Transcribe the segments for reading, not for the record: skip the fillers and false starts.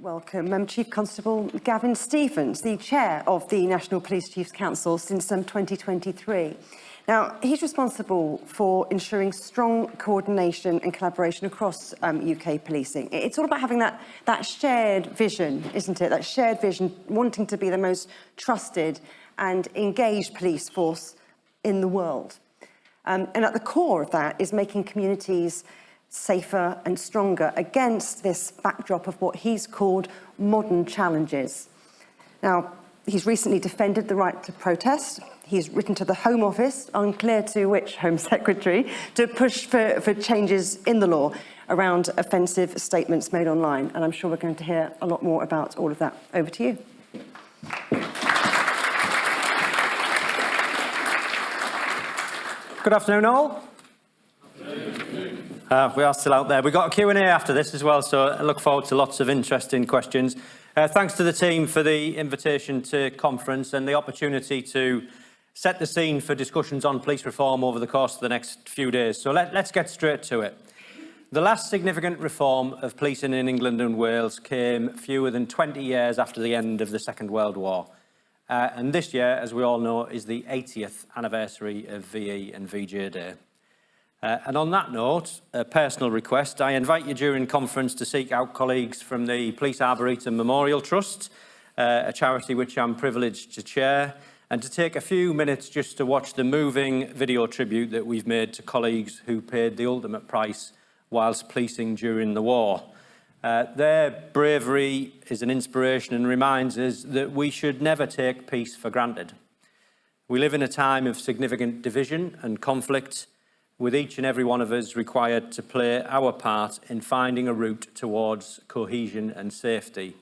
welcome Chief Constable Gavin Stephens, the chair of the National Police Chiefs Council since 2023. Now, he's responsible for ensuring strong coordination and collaboration across UK policing. It's all about having that shared vision, isn't it? That shared vision, wanting to be the most trusted and engaged police force in the world. And at the core of that is making communities safer and stronger against this backdrop of what he's called modern challenges. Now, he's recently defended the right to protest. He's written to the Home Office, unclear to which Home Secretary, to push for changes in the law around offensive statements made online. And I'm sure we're going to hear a lot more about all of that. Over to you. Good afternoon, all. We are still out there. We've got a Q&A after this as well, so I look forward to lots of interesting questions. Thanks to the team for the invitation to conference and the opportunity to set the scene for discussions on police reform over the course of the next few days. So let's get straight to it. The last significant reform of policing in England and Wales came fewer than 20 years after the end of the Second World War. And this year, as we all know, is the 80th anniversary of VE and VJ Day. And on that note, a personal request, I invite you during conference to seek out colleagues from the Police Arboretum Memorial Trust, a charity which I'm privileged to chair, and to take a few minutes just to watch the moving video tribute that we've made to colleagues who paid the ultimate price whilst policing during the war. Their bravery is an inspiration and reminds us that we should never take peace for granted. We live in a time of significant division and conflict, with each and every one of us required to play our part in finding a route towards cohesion and safety.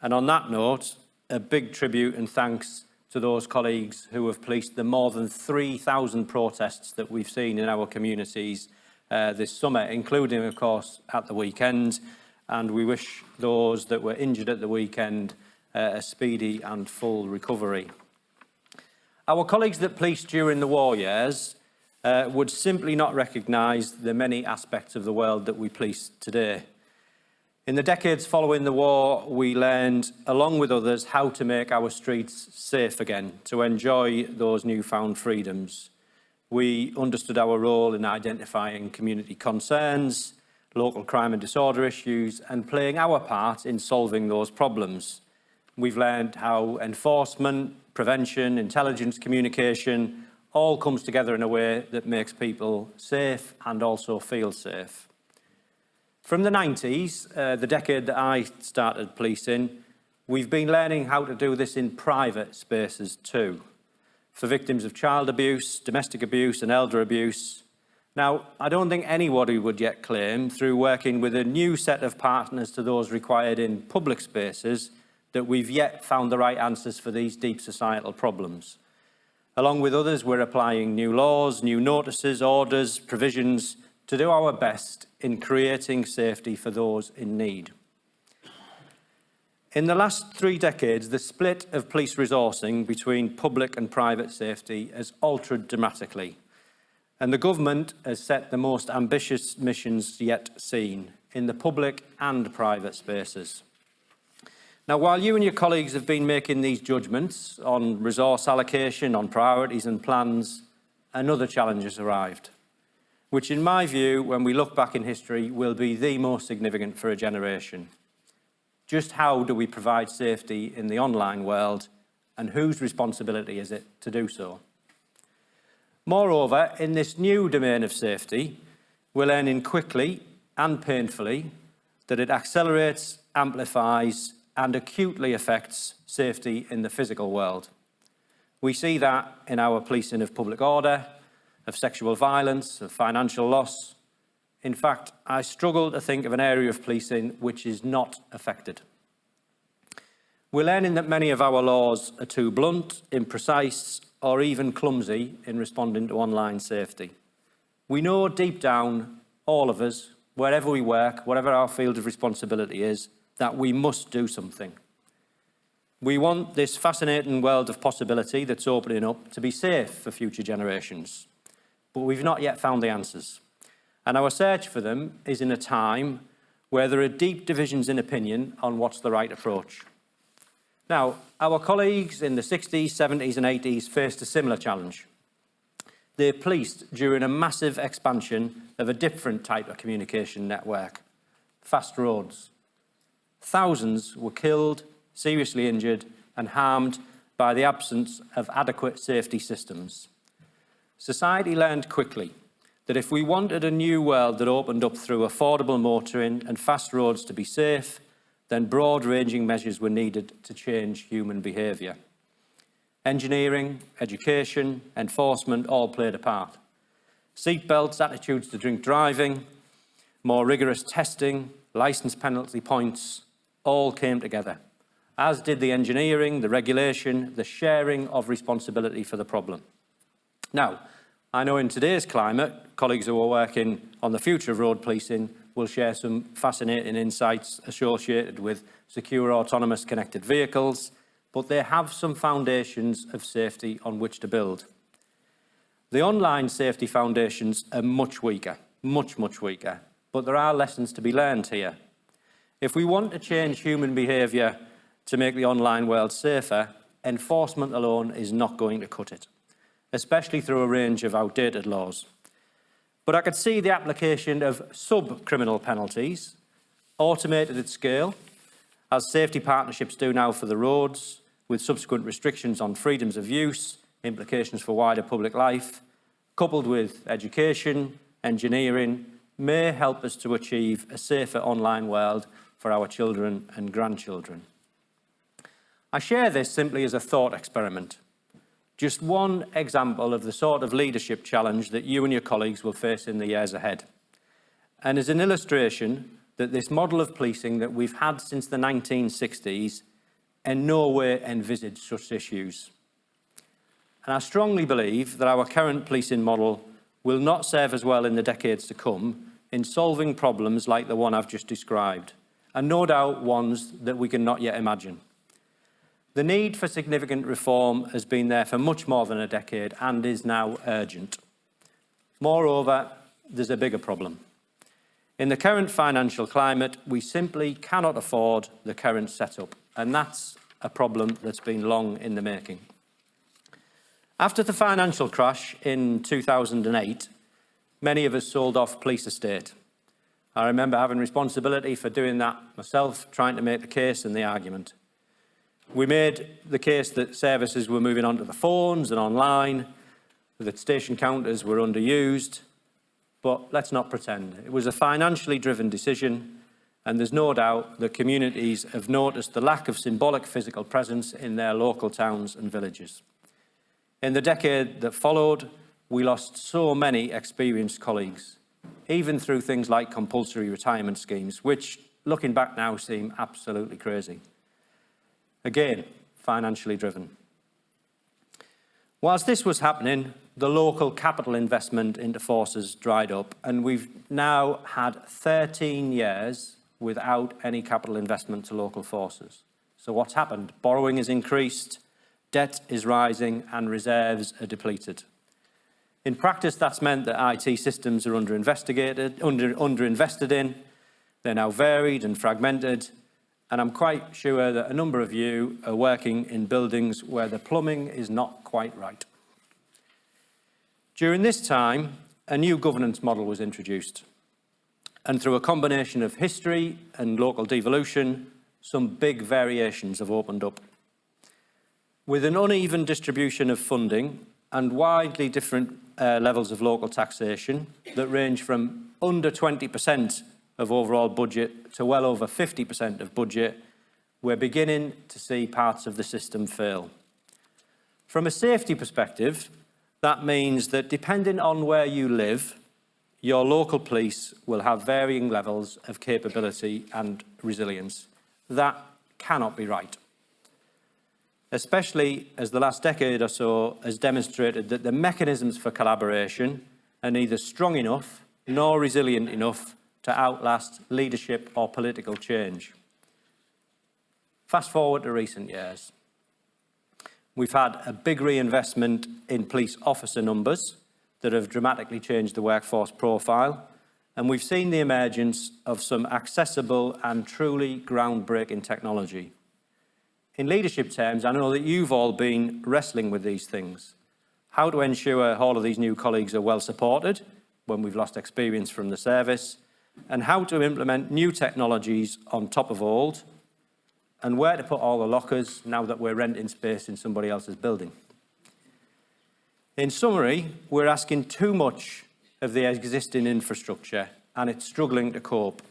And on that note, a big tribute and thanks to those colleagues who have policed the more than 3,000 protests that we've seen in our communities this summer, including, of course, at the weekend. And we wish those that were injured at the weekend a speedy and full recovery. Our colleagues that policed during the war years would simply not recognise the many aspects of the world that we police today. In the decades following the war, we learned, along with others, how to make our streets safe again, to enjoy those newfound freedoms. We understood our role in identifying community concerns, local crime and disorder issues, and playing our part in solving those problems. We've learned how enforcement, prevention, intelligence communication all comes together in a way that makes people safe and also feel safe. From the 90s, the decade that I started policing, we've been learning how to do this in private spaces too, for victims of child abuse, domestic abuse and elder abuse. Now, I don't think anybody would yet claim, through working with a new set of partners to those required in public spaces, that we've yet found the right answers for these deep societal problems. Along with others, we're applying new laws, new notices, orders, provisions to do our best in creating safety for those in need. In the last 3 decades, the split of police resourcing between public and private safety has altered dramatically. And the government has set the most ambitious missions yet seen in the public and private spaces. Now, while you and your colleagues have been making these judgments on resource allocation, on priorities and plans, another challenge has arrived, which in my view, when we look back in history, will be the most significant for a generation. Just how do we provide safety in the online world, and whose responsibility is it to do so? Moreover, in this new domain of safety, we're learning quickly and painfully that it accelerates, amplifies, and acutely affects safety in the physical world. We see that in our policing of public order, of sexual violence, of financial loss. In fact, I struggle to think of an area of policing which is not affected. We're learning that many of our laws are too blunt, imprecise, or even clumsy in responding to online safety. We know deep down, all of us, wherever we work, whatever our field of responsibility is, that we must do something. We want this fascinating world of possibility that's opening up to be safe for future generations, but we've not yet found the answers. And our search for them is in a time where there are deep divisions in opinion on what's the right approach. Now, our colleagues in the 60s, 70s and 80s faced a similar challenge. They policed during a massive expansion of a different type of communication network, fast roads. Thousands were killed, seriously injured and harmed by the absence of adequate safety systems. Society learned quickly that if we wanted a new world that opened up through affordable motoring and fast roads to be safe, then broad-ranging measures were needed to change human behaviour. Engineering, education, enforcement all played a part. Seatbelts, attitudes to drink driving, more rigorous testing, licence penalty points, all came together, as did the engineering, the regulation, the sharing of responsibility for the problem. Now, I know in today's climate, colleagues who are working on the future of road policing will share some fascinating insights associated with secure, autonomous, connected vehicles, but they have some foundations of safety on which to build. The online safety foundations are much weaker, much weaker, but there are lessons to be learned here. If we want to change human behaviour to make the online world safer, enforcement alone is not going to cut it, especially through a range of outdated laws. But I could see the application of sub-criminal penalties, automated at scale, as safety partnerships do now for the roads, with subsequent restrictions on freedoms of use, implications for wider public life, coupled with education, engineering, may help us to achieve a safer online world for our children and grandchildren. I share this simply as a thought experiment. Just one example of the sort of leadership challenge that you and your colleagues will face in the years ahead. And as an illustration that this model of policing that we've had since the 1960s in no way envisaged such issues. And I strongly believe that our current policing model will not serve us well in the decades to come in solving problems like the one I've just described, and no doubt ones that we can not yet imagine. The need for significant reform has been there for much more than a decade and is now urgent. Moreover, there's a bigger problem. In the current financial climate, we simply cannot afford the current setup, and that's a problem that's been long in the making. After the financial crash in 2008, many of us sold off police estate. I remember having responsibility for doing that myself, trying to make the case and the argument. We made the case that services were moving on to the phones and online, that station counters were underused, but let's not pretend. It was a financially driven decision, and there's no doubt that communities have noticed the lack of symbolic physical presence in their local towns and villages. In the decade that followed, we lost so many experienced colleagues, even through things like compulsory retirement schemes, which, looking back now, seem absolutely crazy. Again, financially driven. Whilst this was happening, the local capital investment into forces dried up, and we've now had 13 years without any capital investment to local forces. So what's happened? Borrowing has increased, debt is rising, and reserves are depleted. In practice, that's meant that IT systems are underinvested in, they're now varied and fragmented, and I'm quite sure that a number of you are working in buildings where the plumbing is not quite right. During this time, a new governance model was introduced, and through a combination of history and local devolution, some big variations have opened up. With an uneven distribution of funding and widely different levels of local taxation that range from under 20% of overall budget to well over 50% of budget, we're beginning to see parts of the system fail. From a safety perspective, that means that depending on where you live, your local police will have varying levels of capability and resilience. That cannot be right, especially as the last decade or so has demonstrated that the mechanisms for collaboration are neither strong enough nor resilient enough to outlast leadership or political change. Fast forward to recent years. We've had a big reinvestment in police officer numbers that have dramatically changed the workforce profile, and we've seen the emergence of some accessible and truly groundbreaking technology. In leadership terms, I know that you've all been wrestling with these things. How to ensure all of these new colleagues are well supported when we've lost experience from the service, and how to implement new technologies on top of old, and where to put all the lockers now that we're renting space in somebody else's building. In summary, we're asking too much of the existing infrastructure, and it's struggling to cope.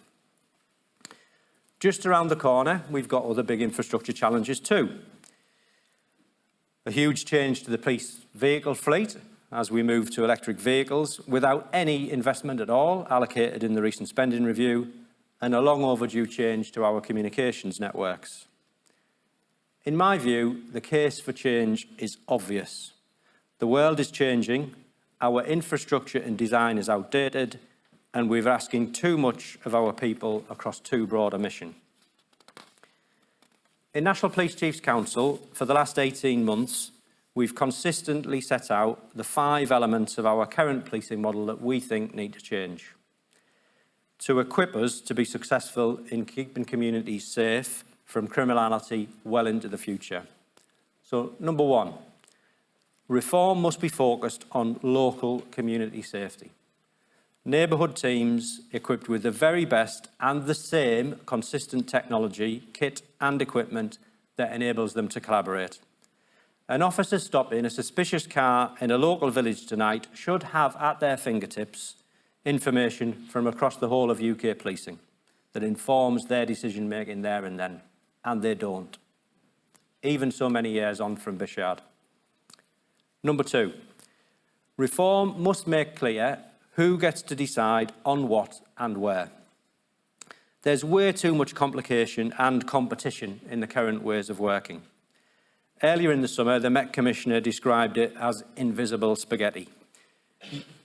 Just around the corner, we've got other big infrastructure challenges too. A huge change to the police vehicle fleet as we move to electric vehicles without any investment at all allocated in the recent spending review, and a long overdue change to our communications networks. In my view, the case for change is obvious. The world is changing, our infrastructure and design is outdated, and we're asking too much of our people across too broad a mission. In National Police Chiefs Council, for the last 18 months, we've consistently set out the 5 elements of our current policing model that we think need to change to equip us to be successful in keeping communities safe from criminality well into the future. So, number 1, reform must be focused on local community safety. Neighbourhood teams equipped with the very best and the same consistent technology, kit and equipment that enables them to collaborate. An officer stopping a suspicious car in a local village tonight should have at their fingertips information from across the whole of UK policing that informs their decision making there and then, and they don't, even so many years on from Bishard. Number 2, reform must make clear who gets to decide on what and where. There's way too much complication and competition in the current ways of working. Earlier in the summer, the Met Commissioner described it as invisible spaghetti.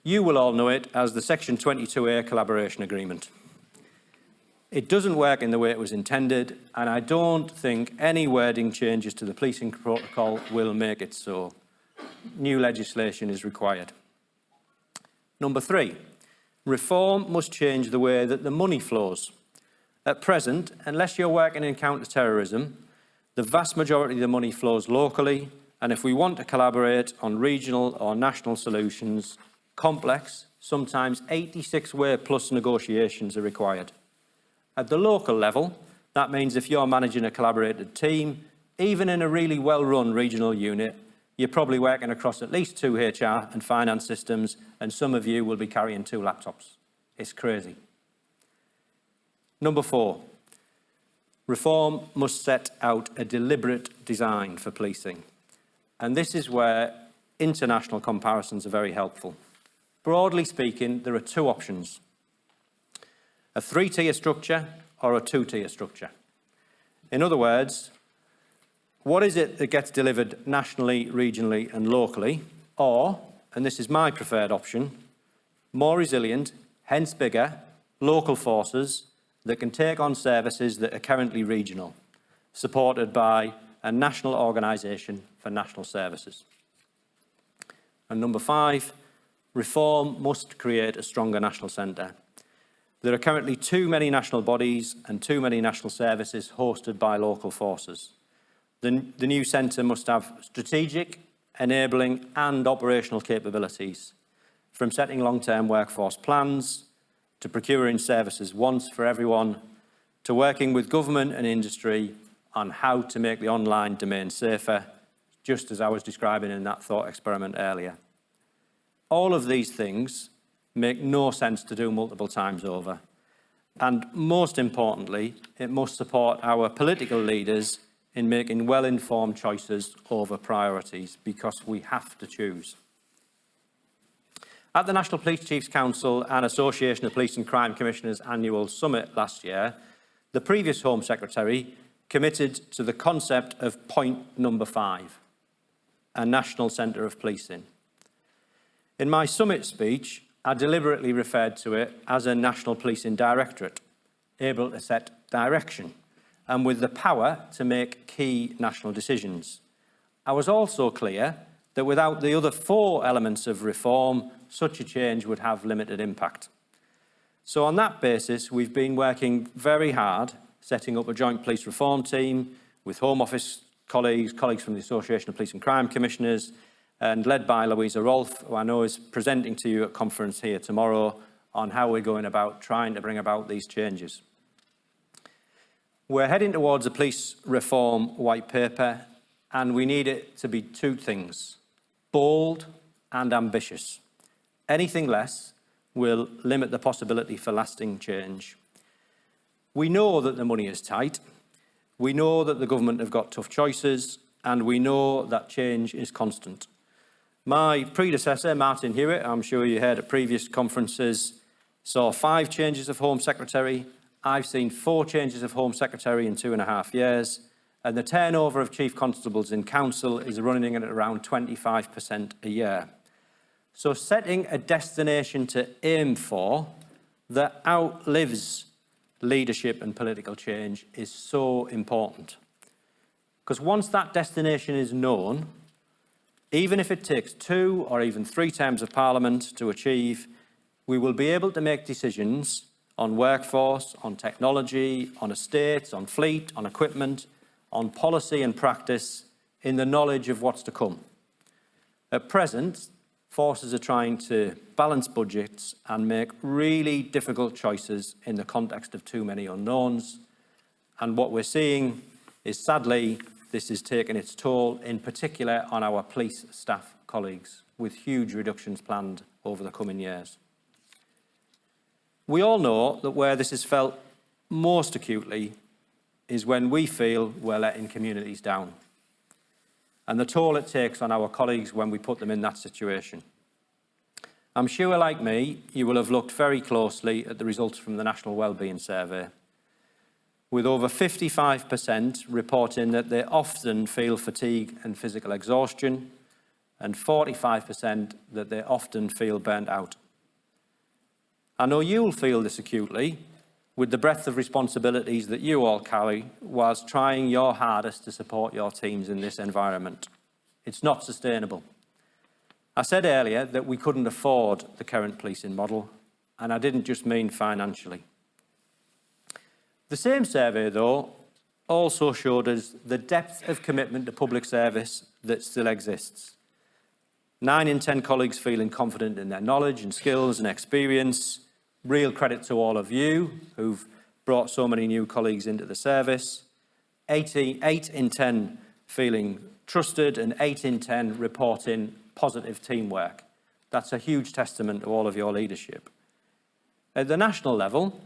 You will all know it as the Section 22A collaboration agreement. It doesn't work in the way it was intended, and I don't think any wording changes to the policing protocol will make it so. New legislation is required. Number 3, reform must change the way that the money flows. At present, unless you're working in counter-terrorism, the vast majority of the money flows locally, and if we want to collaborate on regional or national solutions, complex, sometimes 86-way plus negotiations are required. At the local level, that means if you're managing a collaborated team, even in a really well-run regional unit, you're probably working across at least 2 HR and finance systems, and some of you will be carrying 2 laptops. It's crazy. Number 4, reform must set out a deliberate design for policing. And this is where international comparisons are very helpful. Broadly speaking, there are 2 options: a 3-tier structure or a 2-tier structure. In other words, what is it that gets delivered nationally, regionally and locally? Or, and this is my preferred option, more resilient, hence bigger, local forces that can take on services that are currently regional, supported by a national organisation for national services. And number 5, reform must create a stronger national centre. There are currently too many national bodies and too many national services hosted by local forces. The new centre must have strategic, enabling and operational capabilities, from setting long-term workforce plans, to procuring services once for everyone, to working with government and industry on how to make the online domain safer, just as I was describing in that thought experiment earlier. All of these things make no sense to do multiple times over. And most importantly, it must support our political leaders in making well-informed choices over priorities, because we have to choose. At the National Police Chiefs Council and Association of Police and Crime Commissioners annual summit last year, the previous Home Secretary committed to the concept of point number 5, a national centre of policing. In my summit speech, I deliberately referred to it as a National Policing Directorate, able to set direction and with the power to make key national decisions. I was also clear that without the other 4 elements of reform, such a change would have limited impact. So on that basis, we've been working very hard, setting up a joint police reform team with Home Office colleagues from the Association of Police and Crime Commissioners, and led by Louisa Rolfe, who I know is presenting to you at conference here tomorrow on how we're going about trying to bring about these changes. We're heading towards a police reform white paper, and we need it to be two things: bold and ambitious. Anything less will limit the possibility for lasting change. We know that the money is tight. We know that the government have got tough choices, and we know that change is constant. My predecessor, Martin Hewitt, I'm sure you heard at previous conferences, saw 5 changes of Home Secretary. I've seen 4 changes of Home Secretary in 2.5 years, and the turnover of Chief Constables in Council is running at around 25% a year. So setting a destination to aim for that outlives leadership and political change is so important. Because once that destination is known, even if it takes 2 or even 3 terms of Parliament to achieve, we will be able to make decisions on workforce, on technology, on estates, on fleet, on equipment, on policy and practice in the knowledge of what's to come. At present, forces are trying to balance budgets and make really difficult choices in the context of too many unknowns. And what we're seeing is, sadly, this is taking its toll, in particular on our police staff colleagues, with huge reductions planned over the coming years. We all know that where this is felt most acutely is when we feel we're letting communities down, and the toll it takes on our colleagues when we put them in that situation. I'm sure, like me, you will have looked very closely at the results from the National Wellbeing Survey, with over 55% reporting that they often feel fatigue and physical exhaustion, and 45% that they often feel burnt out. I know you'll feel this acutely with the breadth of responsibilities that you all carry whilst trying your hardest to support your teams in this environment. It's not sustainable. I said earlier that we couldn't afford the current policing model, and I didn't just mean financially. The same survey, though, also showed us the depth of commitment to public service that still exists. 9 in 10 colleagues feeling confident in their knowledge and skills and experience. Real credit to all of you who've brought so many new colleagues into the service. 8 in 10 feeling trusted, and 8 in 10 reporting positive teamwork. That's a huge testament to all of your leadership. At the national level,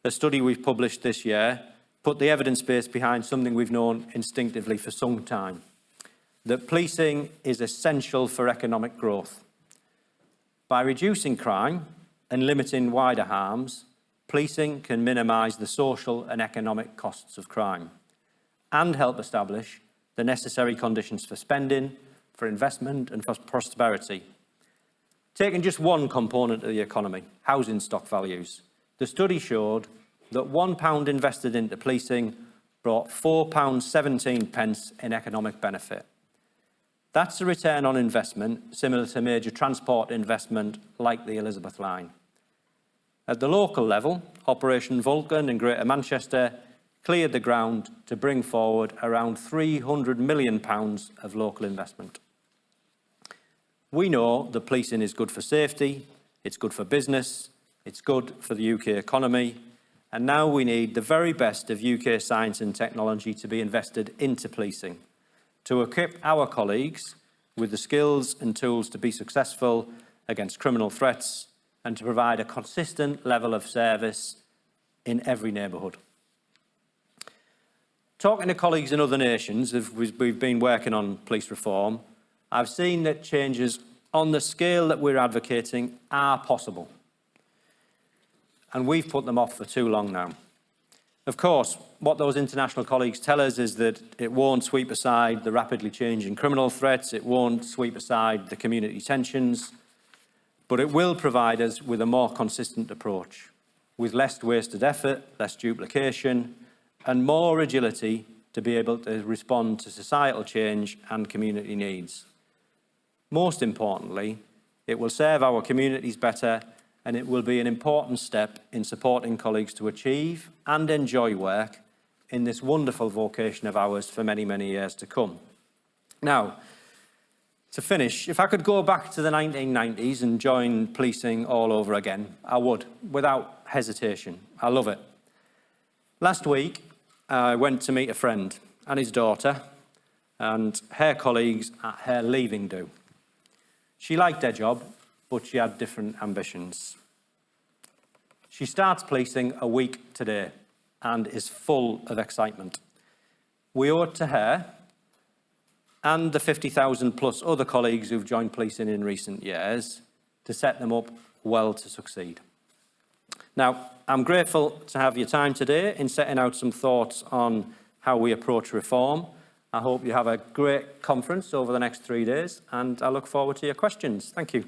a study we've published this year put the evidence base behind something we've known instinctively for some time, that policing is essential for economic growth. By reducing crime and limiting wider harms, policing can minimise the social and economic costs of crime and help establish the necessary conditions for spending, for investment and for prosperity. Taking just one component of the economy, housing stock values, the study showed that £1 invested into policing brought £4.17 in economic benefit. That's a return on investment similar to major transport investment like the Elizabeth Line. At the local level, Operation Vulcan in Greater Manchester cleared the ground to bring forward around £300 million of local investment. We know that policing is good for safety, it's good for business, it's good for the UK economy, and now we need the very best of UK science and technology to be invested into policing, to equip our colleagues with the skills and tools to be successful against criminal threats and to provide a consistent level of service in every neighbourhood. Talking to colleagues in other nations, as we've been working on police reform, I've seen that changes on the scale that we're advocating are possible. And we've put them off for too long now. Of course, what those international colleagues tell us is that it won't sweep aside the rapidly changing criminal threats, it won't sweep aside the community tensions, but it will provide us with a more consistent approach, with less wasted effort, less duplication, and more agility to be able to respond to societal change and community needs. Most importantly, it will serve our communities better and it will be an important step in supporting colleagues to achieve and enjoy work in this wonderful vocation of ours for many, many years to come. Now, to finish, if I could go back to the 1990s and join policing all over again, I would, without hesitation. I love it. Last week, I went to meet a friend and his daughter and her colleagues at her leaving do. She liked her job, but she had different ambitions. She starts policing a week today and is full of excitement. We owe it to her and the 50,000 plus other colleagues who've joined policing in recent years to set them up well to succeed. Now, I'm grateful to have your time today in setting out some thoughts on how we approach reform. I hope you have a great conference over the next 3 days, and I look forward to your questions. Thank you.